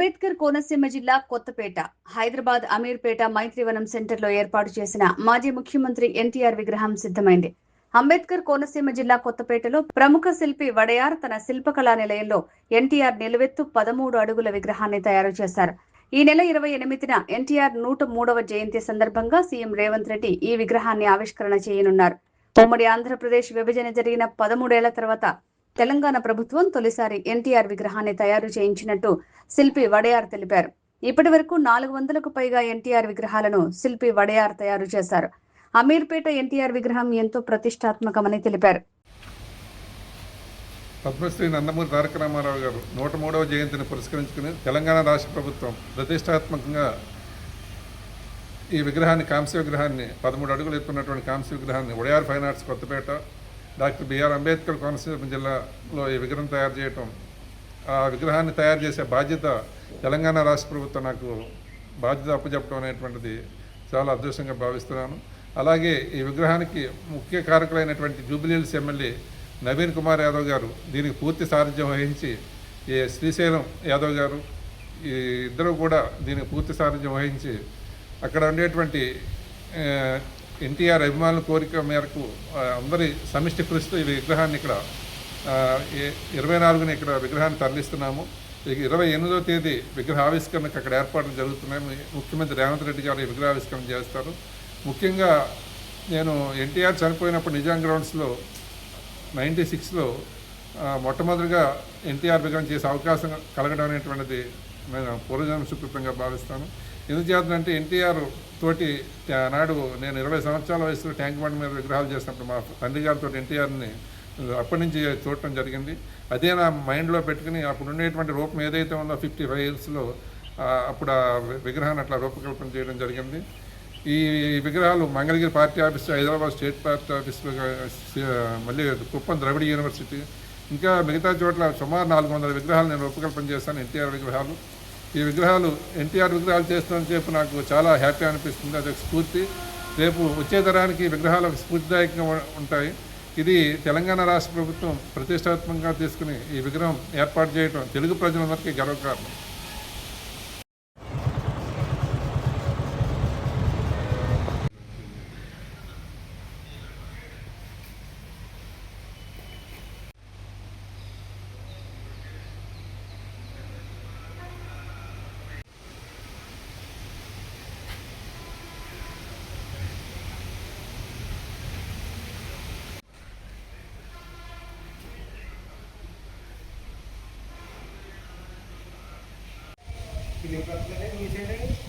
అంబేద్కర్ కోనసీమ జిల్లా కొత్తపేట, హైదరాబాద్ అమీర్పేట మైత్రివనం సెంటర్లో ఏర్పాటు చేసిన మాజీ ముఖ్యమంత్రి ఎన్టీఆర్ విగ్రహం సిద్ధమైంది. అంబేద్కర్ కోనసీమ జిల్లా కొత్తపేటలో ప్రముఖ శిల్పి వడయార్ తన శిల్పకళా నిలయంలో ఎన్టీఆర్ నిలువెత్తు 13 అడుగుల విగ్రహాన్ని తయారు చేశారు. ఈ నెల 28న ఎన్టీఆర్ 103వ జయంతి సందర్భంగా సీఎం రేవంత్ రెడ్డి ఈ విగ్రహాన్ని ఆవిష్కరణ చేయనున్నారు. ఉమ్మడి ఆంధ్రప్రదేశ్ విభజన జరిగిన 13 ఏళ్ల తర్వాత తెలంగాణ ప్రభుత్వం తొలిసారి ఎన్టీఆర్ విగ్రహాన్ని తయారు చేయించినట్టు శిల్పి వడయార్ తెలిపారు. ఇప్పటి వరకు 400కు పైగా ఎన్టీఆర్ విగ్రహాలను శిల్పి వడయార్ తయారు చేశారు. అమీర్పేట ఎన్టీఆర్ విగ్రహం ఎంతో ప్రతిష్టాత్మకమని తెలిపారు. పద్మశ్రీ నందమూరి తారక రామారావు గారు 103వ జయంతిని పురస్కరించుకుని తెలంగాణ రాష్ట్ర ప్రభుత్వం ప్రతిష్టాత్మకంగా ఈ విగ్రహాన్ని, కాంస్య విగ్రహాన్ని, 13 అడుగులు ఎత్తున్నటువంటి కాంస్య విగ్రహాన్ని Vadayar fine arts Kothapeta, doctor BR Ambedkar Konaseema జిల్లాలో ఈ విగ్రహం తయారు చేయటం, ఆ విగ్రహాన్ని తయారు చేసే బాధ్యత తెలంగాణ రాష్ట్ర ప్రభుత్వం నాకు బాధ్యత అప్పచెప్పడం అనేటువంటిది చాలా అదృష్టంగా భావిస్తున్నాను. అలాగే ఈ విగ్రహానికి ముఖ్య కారకులైనటువంటి జూబ్లీహిల్స్ ఎమ్మెల్యే నవీన్ కుమార్ యాదవ్ గారు దీనికి పూర్తి సారథ్యం వహించి, ఈ శ్రీశైలం యాదవ్ గారు, ఈ ఇద్దరు కూడా దీనికి పూర్తి సారథ్యం వహించి అక్కడ ఉండేటువంటి ఎన్టీఆర్ అభిమానుల కోరిక మేరకు అందరి సమిష్టి కృషితో ఈ విగ్రహాన్ని ఇక్కడ 24న ఇక్కడ విగ్రహాన్ని తరలిస్తున్నాము. 28వ తేదీ విగ్రహ ఆవిష్కరణకు అక్కడ ఏర్పాట్లు జరుగుతున్నాయి. ముఖ్యమంత్రి రేవంత్ రెడ్డి గారు ఈ విగ్రహావిష్కరణ చేస్తారు. ముఖ్యంగా నేను ఎన్టీఆర్ చనిపోయినప్పుడు నిజాం గ్రౌండ్స్లో 96లో మొట్టమొదటిగా ఎన్టీఆర్ విగ్రహం చేసే అవకాశం కలగడం అనేటువంటిది నేను పూర్వజన్మ సుకృతంగా భావిస్తాను. ఎందుచేతంటే ఎన్టీఆర్ తోటి నాడు నేను 20 సంవత్సరాల వయసులో ట్యాంక్ బండ్ మీద విగ్రహాలు చేసినప్పుడు మా తండ్రి గారితో ఎన్టీఆర్ని అప్పటి నుంచి చూడటం జరిగింది. అదే నా మైండ్లో పెట్టుకుని అప్పుడు ఉండేటువంటి రూపం ఏదైతే ఉందో 55 ఇయర్స్లో అప్పుడు ఆ విగ్రహాన్ని అట్లా రూపకల్పన చేయడం జరిగింది. ఈ విగ్రహాలు Mangalagiri party office, Hyderabad state party ఆఫీస్లో, మళ్ళీ కుప్పం ద్రవిడ యూనివర్సిటీ, ఇంకా మిగతా చోట్ల సుమారు 400 విగ్రహాలు నేను రూపకల్పన చేశాను. ఎన్టీఆర్ విగ్రహాలు, ఈ విగ్రహాలు ఎన్టీఆర్ విగ్రహాలు చేస్తున్న చెప్పి నాకు చాలా హ్యాపీ అనిపిస్తుంది. అదొక స్ఫూర్తి. రేపు వచ్చే తరానికి విగ్రహాలు స్ఫూర్తిదాయకంగా ఉంటాయి. ఇది తెలంగాణ రాష్ట్ర ప్రభుత్వం ప్రతిష్టాత్మకంగా తీసుకుని ఈ విగ్రహం ఏర్పాటు చేయడం తెలుగు ప్రజలందరికీ గర్వకారణం. Ini